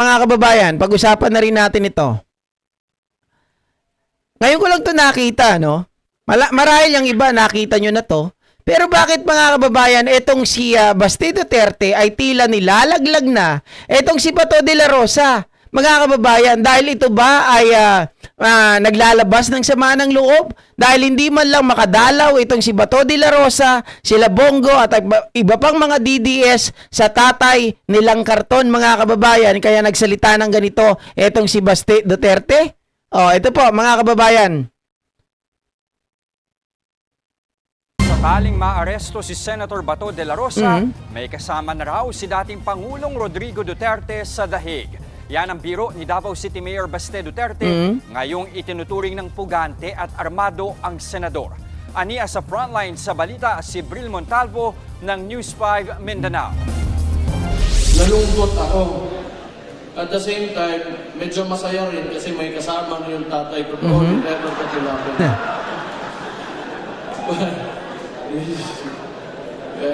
Mga kababayan, pag-usapan na rin natin ito. Ngayon ko lang to nakita, no? Marahil yung iba, nakita nyo na to. Pero bakit mga kababayan, etong si Basti Duterte ay tila nilalaglag na etong si Bato de la Rosa? Mga kababayan, dahil ito ba ay naglalabas ng sama ng loob? Dahil hindi man lang makadalaw itong si Bato de la Rosa, sila Bongo at iba pang mga DDS sa tatay nilang karton, mga kababayan, kaya nagsalita ng ganito etong si Basti Duterte? Oh, ito po mga kababayan. Sakaling maaresto si Senator Bato de la Rosa, may kasama na raw si dating Pangulong Rodrigo Duterte sa dahig. Yan ang biro ni Davao City Mayor Baste Duterte, ngayong itinuturing ng pugante at armado ang senador. Aniya sa frontline sa balita si Bril Montalvo ng News 5 Mindanao. Nalungkot ako. At the same time, medyo masaya rin kasi may kasama na yung tatay ko doon, never katilapin.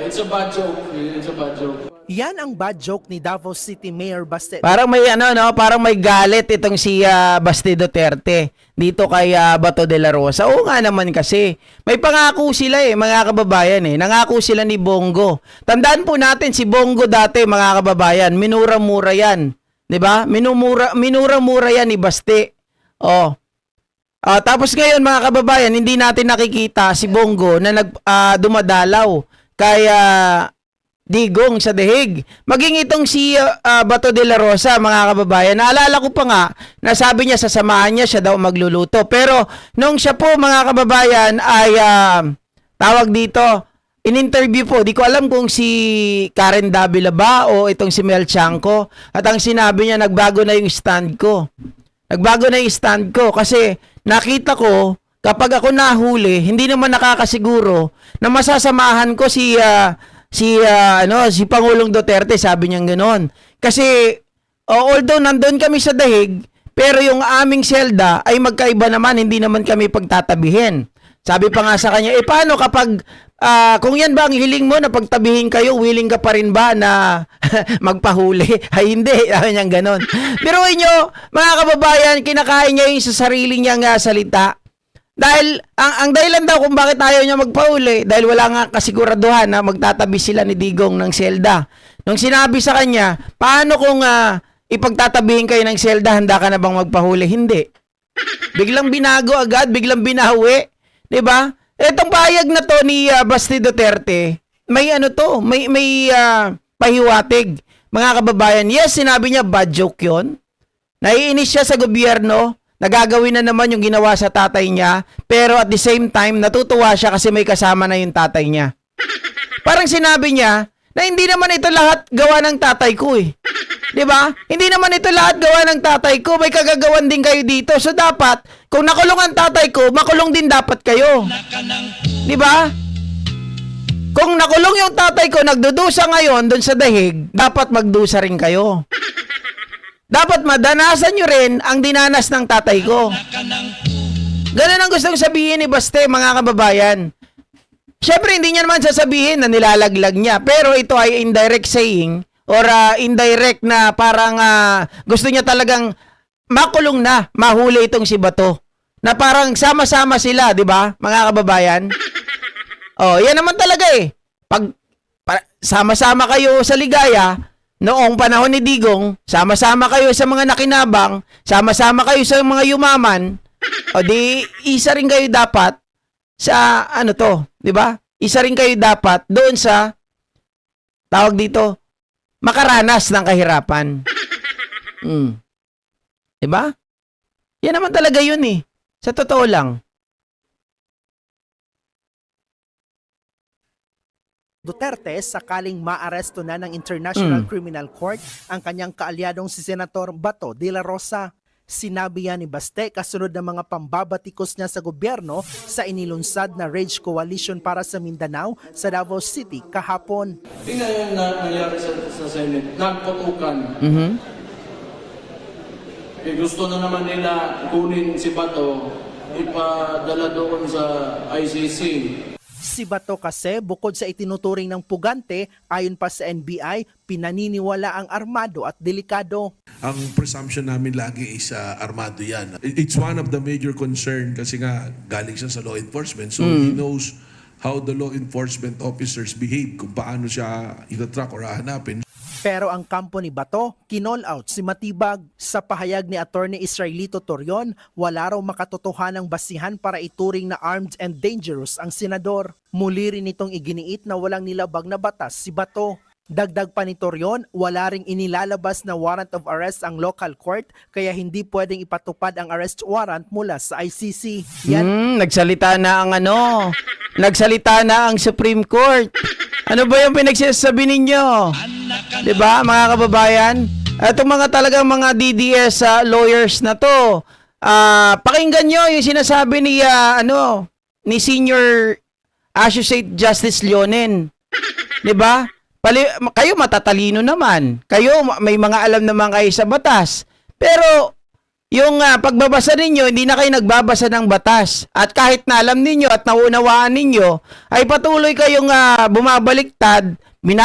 It's a bad joke. It's a bad joke. Yan ang bad joke ni Davao City Mayor Baste. Parang may parang may galit itong si Basti Duterte dito kay Bato de la Rosa. Oo nga naman kasi. May pangako sila mga kababayan Nangako sila ni Bongo. Tandaan po natin si Bongo dati, mga kababayan, minura-mura yan. 'Di ba? Minura-mura yan ni Basti. Oh. Tapos ngayon mga kababayan, hindi natin nakikita si Bongo na dumadalaw kay Digong sa dehig. Maging itong si Bato de la Rosa, mga kababayan, naalala ko pa nga na sabi niya sasamahan niya siya daw magluluto. Pero nung siya po, mga kababayan, ay tawag dito, in-interview po, di ko alam kung si Karen Davila ba o itong si Mel Chanco, at ang sinabi niya, nagbago na yung stand ko. Nagbago na yung stand ko kasi nakita ko, kapag ako nahuli, hindi naman nakakasiguro na masasamahan ko si Pangulong Duterte, sabi niya ganoon. Kasi although nandun kami sa dahig, pero yung aming selda ay magkaiba naman, hindi naman kami pagtatabihin. Sabi pa nga sa kanya, paano kapag kung yan ba ang hiling mo na pagtabihin kayo, willing ka pa rin ba na magpahuli? Ay hindi, sabi niya ganoon. Pero inyo, mga kababayan, kinakain niya yung sa sarili niyang salita. Dahil, ang dahilan daw kung bakit ayaw niya magpahuli, dahil wala nga kasiguraduhan na magtatabi sila ni Digong ng selda. Nung sinabi sa kanya, paano kung ipagtatabihin kayo ng selda, handa ka na bang magpahuli? Hindi. Biglang binago agad, biglang binawi. Diba? Etong pahayag na to ni Basti Duterte, may may pahiwatig. Mga kababayan, yes, sinabi niya bad joke yun. Naiinis siya sa gobyerno, nagagawin na naman yung ginawa sa tatay niya, pero at the same time, natutuwa siya kasi may kasama na yung tatay niya. Parang sinabi niya na hindi naman ito lahat gawa ng tatay ko Diba? Hindi naman ito lahat gawa ng tatay ko, may kagagawan din kayo dito. So dapat, kung nakulong ang tatay ko, makulong din dapat kayo. Diba? Kung nakulong yung tatay ko, nagdudusa ngayon dun sa dahig, dapat magdusa rin kayo. Dapat madanasan nyo rin ang dinanas ng tatay ko. Ganun ang gustong sabihin ni Baste, mga kababayan. Siyempre, hindi niya naman sasabihin na nilalaglag niya. Pero ito ay indirect saying or indirect na parang gusto niya talagang makulong na, mahuli itong si Bato. Na parang sama-sama sila, di ba, mga kababayan? Yan naman talaga Pag sama-sama kayo sa ligaya, noong panahon ni Digong, sama-sama kayo sa mga nakinabang, sama-sama kayo sa mga yumaman, di isa rin kayo dapat sa di ba? Isa rin kayo dapat doon sa tawag dito, makaranas ng kahirapan. Di ba? Yan naman talaga yun Sa totoo lang. Duterte sakaling maaresto na ng International Criminal Court ang kanyang kaalyadong si Senator Bato de la Rosa. Sinabi yan ni Baste kasunod ng mga pambabatikos niya sa gobyerno sa inilunsad na Rage Coalition para sa Mindanao sa Davao City kahapon. Tingnan yung nangyari sa Senate, nagputukan. Gusto na naman nila kunin si Bato, ipadala doon sa ICC. Si Bato kasi bukod sa itinuturing ng pugante, ayon pa sa NBI, pinaniniwala ang armado at delikado. Ang presumption namin lagi is armado yan. It's one of the major concern kasi nga galing siya sa law enforcement. So he knows how the law enforcement officers behave, kung paano siya itatrack or hahanapin. Pero ang kampo ni Bato, kinall out si Matibag. Sa pahayag ni Attorney Israelito Torion, wala raw makatotohanang basihan para ituring na armed and dangerous ang senador. Muli rin itong iginiit na walang nilabag na batas si Bato. Dagdag pa ni Torion, wala ring inilalabas na warrant of arrest ang local court kaya hindi pwedeng ipatupad ang arrest warrant mula sa ICC. Yan Nagsalita na ang Supreme Court. Ano ba yung pinagsasabi ninyo? 'Di ba, mga kababayan? Itong mga talagang mga DDS lawyers na 'to. Pakinggan nyo yung sinasabi ni ni Senior Associate Justice Leonen. 'Di ba? Kayo matatalino naman. Kayo may mga alam naman kayo sa batas. Pero yung pagbabasa ninyo, hindi na kayo nagbabasa ng batas. At kahit na alam ninyo at naunawaan ninyo, ay patuloy kayong bumabaliktad,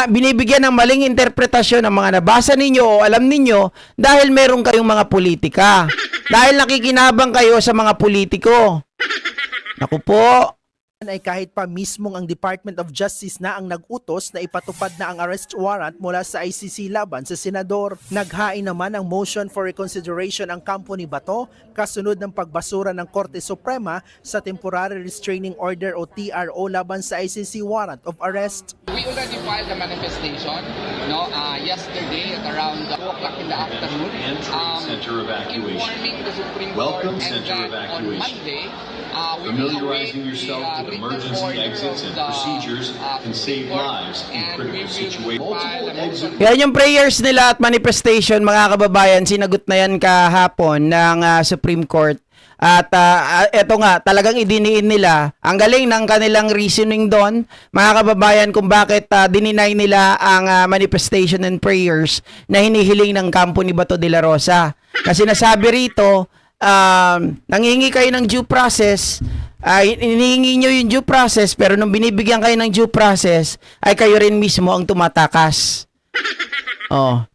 binibigyan ng maling interpretasyon ng mga nabasa ninyo o alam ninyo dahil meron kayong mga politika. Dahil nakikinabang kayo sa mga politiko. Naku po. ay kahit pa mismong ang Department of Justice na ang nag-utos na ipatupad na ang arrest warrant mula sa ICC laban sa senador. Naghain naman ang motion for reconsideration ang kampo ni Bato kasunod ng pagbasura ng Korte Suprema sa Temporary Restraining Order o TRO laban sa ICC warrant of arrest. We already filed the manifestation yesterday at around 2 o'clock in the afternoon. Center evacuation. Informing the Supreme Welcome, Court and center that on evacuation. Monday, we will Familiarizing await yourself the with written emergency order exits of and the, procedures can save court, lives in and critical we will situations. file Multiple a motion. exit Yan yung prayers nila at manifestation, mga kababayan, sinagot na yan kahapon ng Supreme Court. At eto nga, talagang idiniin nila, ang galing ng kanilang reasoning doon, mga kababayan, kung bakit dininay nila ang manifestation and prayers na hinihiling ng kampo ni Bato de la Rosa. Kasi nasabi rito, nanghingi kayo ng due process, hinihingi nyo yung due process, pero nung binibigyan kayo ng due process, ay kayo rin mismo ang tumatakas. Oh.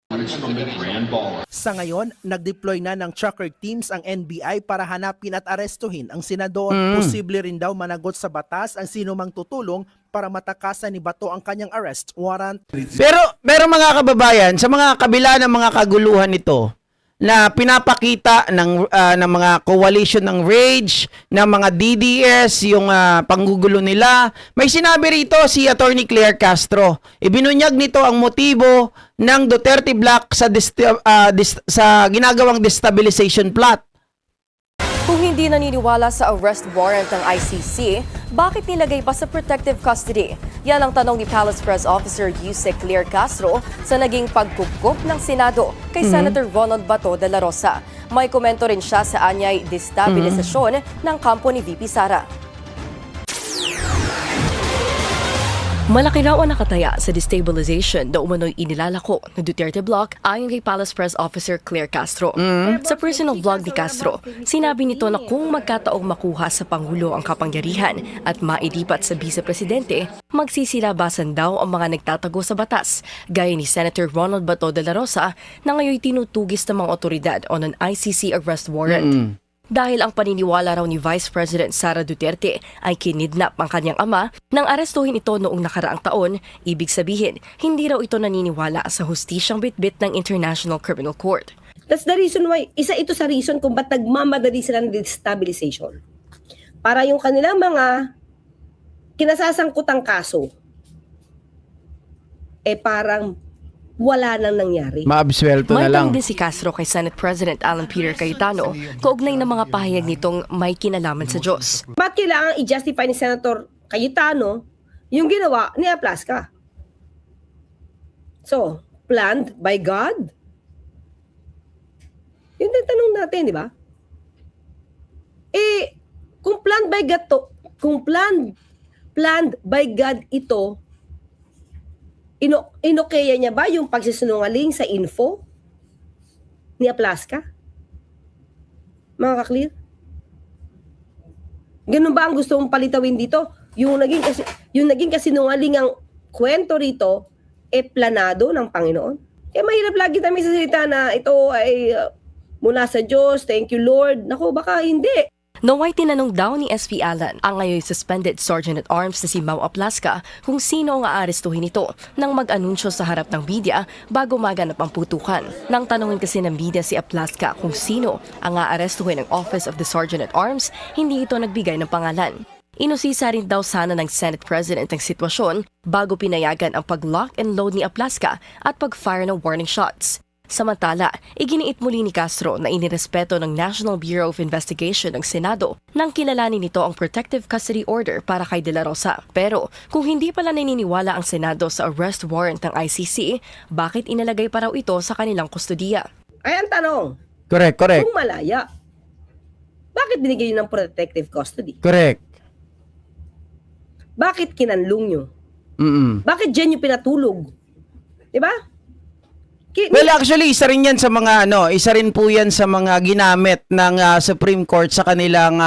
from the grand ball. Sa ngayon, nag-deploy na ng tracker teams ang NBI para hanapin at arestuhin ang senador. Posible rin daw managot sa batas ang sino mang tutulong para matakasan ni Bato ang kanyang arrest warrant. Pero mga kababayan, sa mga kabila ng mga kaguluhan nito na pinapakita ng mga coalition ng Rage, ng mga DDS, yung panggugulo nila, may sinabi rito si Attorney Claire Castro. Ibinunyag nito ang motibo ng Duterte Bloc sa ginagawang destabilization plot. Kung hindi naniniwala sa arrest warrant ng ICC, bakit nilagay pa sa protective custody? Yan ang tanong ni Palace Press Officer Yusek Claire Castro sa naging pagkupkup ng Senado kay Senator Ronald Bato de la Rosa. May komento rin siya sa anyay destabilisasyon ng kampo ni VP Sara. Malaki raw ang nakataya sa destabilization na umano'y inilalako ng Duterte Bloc ayon kay Palace Press Officer Claire Castro. Sa personal vlog ni Castro, sinabi nito na kung magkataong makuha sa Pangulo ang kapangyarihan at mailipat sa Vice-Presidente, magsisilabasan daw ang mga nagtatago sa batas, gaya ni Senator Ronald Bato de la Rosa na ngayon tinutugis ng mga otoridad on an ICC arrest warrant. Dahil ang paniniwala raw ni Vice President Sara Duterte ay kinidnap ang kanyang ama nang arestuhin ito noong nakaraang taon, ibig sabihin, hindi raw ito naniniwala sa hustisyang bitbit ng International Criminal Court. That's the reason why, isa ito sa reason kung ba't nagmamadali sila ng destabilization. Para yung kanilang mga kinasasangkutang kaso, parang wala nang nangyari. Maabswelto na May lang. tanong din si Castro kay Senate President Alan Peter Cayetano kaugnay ng mga pahayag nitong may kinalaman sa Diyos. Ba't kailangan i-justify ni Senator Cayetano yung ginawa ni Aplaska? So, planned by God? Yun din tanong natin, di ba? Kung planned by God to, kung planned by God ito, inokeya niya ba yung pagsisinungaling sa info ni Aplaska? Mga ka-clear? Ganun ba ang gusto mong palitawin dito? Yung naging kasinungalingang kwento rito, planado ng Panginoon. Mahirap lagi tayo sa salita na ito ay mula sa Diyos, thank you Lord. Naku, baka hindi. Naway tinanong daw ni SP Alan ang ngayon suspended Sergeant at Arms na si Mau Aplasca kung sino ang aarestuhin nito nang mag-anunsyo sa harap ng media bago maganap ang putukan. Nang tanungin kasi ng media si Aplasca kung sino ang aarestuhin ng Office of the Sergeant at Arms, hindi ito nagbigay ng pangalan. Inusisa rin daw sana ng Senate President ang sitwasyon bago pinayagan ang pag-lock and load ni Aplasca at pag-fire ng warning shots. Samantala, iginiit muli ni Castro na inirespeto ng National Bureau of Investigation ng Senado nang kilalanin nito ang protective custody order para kay De La Rosa. Pero kung hindi pala naniniwala ang Senado sa arrest warrant ng ICC, bakit inalagay pa raw ito sa kanilang kustodiya? Ay, ang tanong, Correct. kung malaya, bakit binigay nyo ng protective custody? Correct. Bakit kinanlong nyo? Mm-mm. Bakit dyan nyo pinatulog? Diba? Well, actually, isa rin yan sa mga isa rin po yan sa mga ginamit ng Supreme Court sa kanilang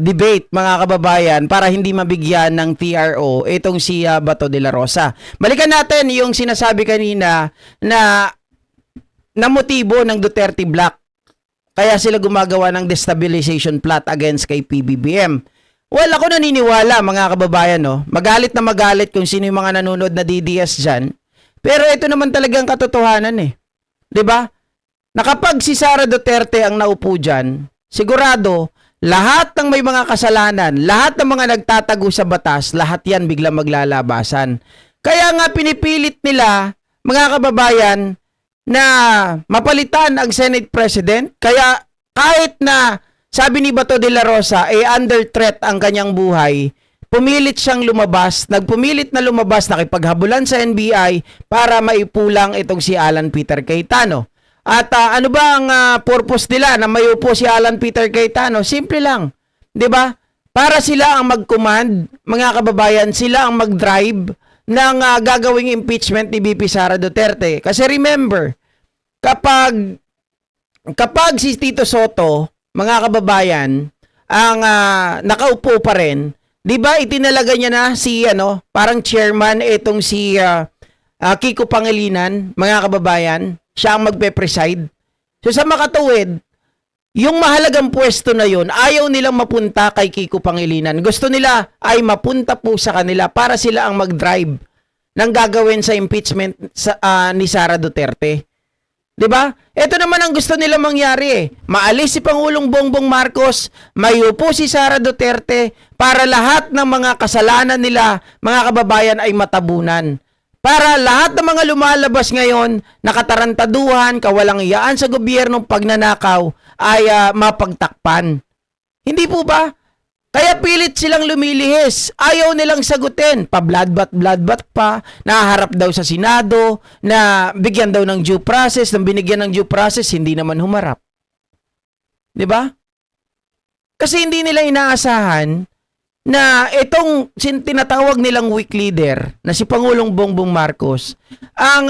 debate, mga kababayan, para hindi mabigyan ng TRO itong si Bato de la Rosa. Balikan natin yung sinasabi kanina na motibo ng Duterte Black. Kaya sila gumagawa ng destabilization plot against kay PBBM. Well, ako naniniwala, mga kababayan, magalit na magalit kung sino yung mga nanonood na DDS dyan. Pero ito naman talagang katotohanan eh. 'Di ba? Na kapag si Sara Duterte ang naupo diyan, sigurado lahat ng may mga kasalanan, lahat ng mga nagtatago sa batas, lahat 'yan biglang maglalabasan. Kaya nga pinipilit nila, mga kababayan, na mapalitan ang Senate President. Kaya kahit na sabi ni Bato de la Rosa under threat ang kanyang buhay, pumilit siyang lumabas, nagpumilit na lumabas, nakipaghabulan sa NBI para maipulang itong si Alan Peter Cayetano. At ano ba ang purpose nila na mayupo si Alan Peter Cayetano? Simple lang, 'di ba? Para sila ang mag-command, mga kababayan, sila ang mag-drive ng gagawing impeachment ni BP Sara Duterte. Kasi remember, kapag si Tito Soto, mga kababayan, ang nakaupo pa rin, 'di ba itinalaga niya na si parang chairman itong si Kiko Pangilinan, mga kababayan, siya ang magpe-preside. So sa makatuwid, yung mahalagang pwesto na yun, ayaw nilang mapunta kay Kiko Pangilinan. Gusto nila ay mapunta po sa kanila para sila ang mag-drive ng gagawin sa impeachment ni Sara Duterte. 'Di ba? Ito naman ang gusto nila mangyari eh. Maalis si Pangulong Bongbong Marcos, mayupo si Sara Duterte para lahat ng mga kasalanan nila, mga kababayan, ay matabunan. Para lahat ng mga lumalabas ngayon, nakatarantaduhan, kawalang iyaan sa gobyernong pagnanakaw, ay mapagtakpan. Hindi po ba? Kaya pilit silang lumilihis. Ayaw nilang sagutin. Pa-bloodbath pa. Naharap daw sa Senado. Na bigyan daw ng due process. Nang binigyan ng due process, hindi naman humarap. 'Di ba? Kasi hindi nila inaasahan na itong tinatawag nilang weak leader na si Pangulong Bongbong Marcos ang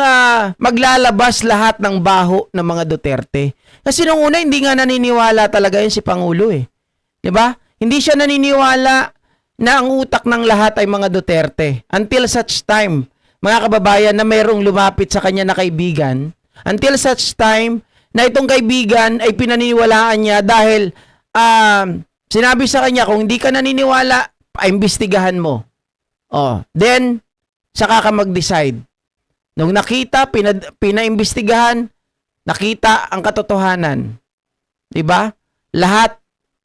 maglalabas lahat ng baho ng mga Duterte. Kasi nung una, hindi nga naniniwala talaga yun si Pangulo eh. 'Di ba? Hindi siya naniniwala na ang utak ng lahat ay mga Duterte. Until such time, mga kababayan, na mayroong lumapit sa kanya na kaibigan. Until such time na itong kaibigan ay pinaniniwalaan niya dahil sinabi sa kanya, kung hindi ka naniniwala, paimbestigahan mo. Then, saka ka mag-decide. Nung nakita, pinaimbestigahan, nakita ang katotohanan. 'Di ba? Lahat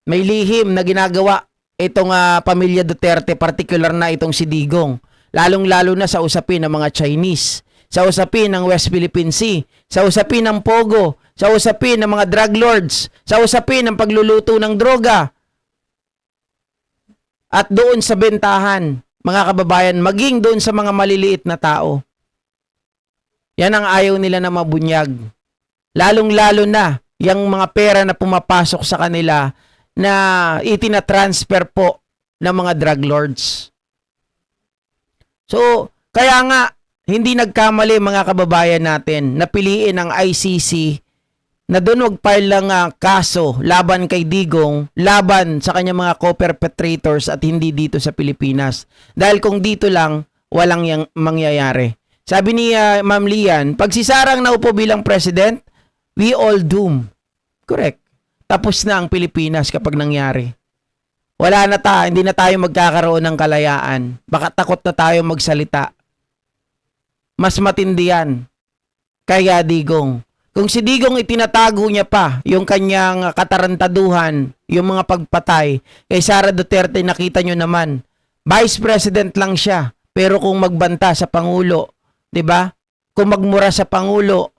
may lihim na ginagawa itong pamilya Duterte, particular na itong si Digong. Lalong-lalo na sa usapin ng mga Chinese, sa usapin ng West Philippine Sea, sa usapin ng Pogo, sa usapin ng mga drug lords, sa usapin ng pagluluto ng droga. At doon sa bentahan, mga kababayan, maging doon sa mga maliliit na tao. Yan ang ayaw nila na mabunyag. Lalong-lalo na yung mga pera na pumapasok sa kanila na itinatransfer po ng mga drug lords. So, kaya nga, hindi nagkamali mga kababayan natin na piliin ang ICC na doon wag-file lang kaso laban kay Digong, laban sa kanyang mga co-perpetrators at hindi dito sa Pilipinas. Dahil kung dito lang, walang yang mangyayari. Sabi ni Ma'am Lian, pag si Sarang naupo bilang president, we all doom. Correct. Tapos na ang Pilipinas kapag nangyari. Wala na hindi na tayo magkakaroon ng kalayaan. Baka takot na tayo magsalita. Mas matindi yan. Kaya Digong. Kung si Digong itinatago niya pa yung kanyang katarantaduhan, yung mga pagpatay, kay Sara Duterte nakita nyo naman, Vice President lang siya, pero kung magbanta sa Pangulo, 'di ba? Kung magmura sa Pangulo,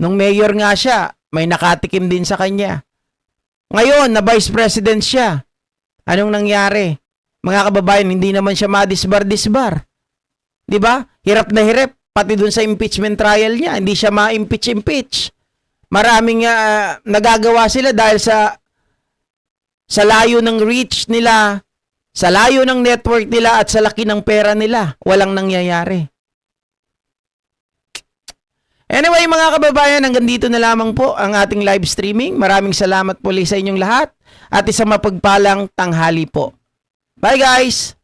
nung mayor nga siya, may nakatikim din sa kanya. Ngayon, na Vice President siya, anong nangyari? Mga kababayan, hindi naman siya madisbar-disbar. 'Di ba? Hirap na hirap. Pati dun sa impeachment trial niya, hindi siya ma-impeach. Maraming nagagawa sila dahil sa layo ng reach nila, sa layo ng network nila at sa laki ng pera nila. Walang nangyayari. Anyway, mga kababayan, hanggang dito na lamang po ang ating live streaming. Maraming salamat po sa inyong lahat at isang mapagpalang tanghali po. Bye guys!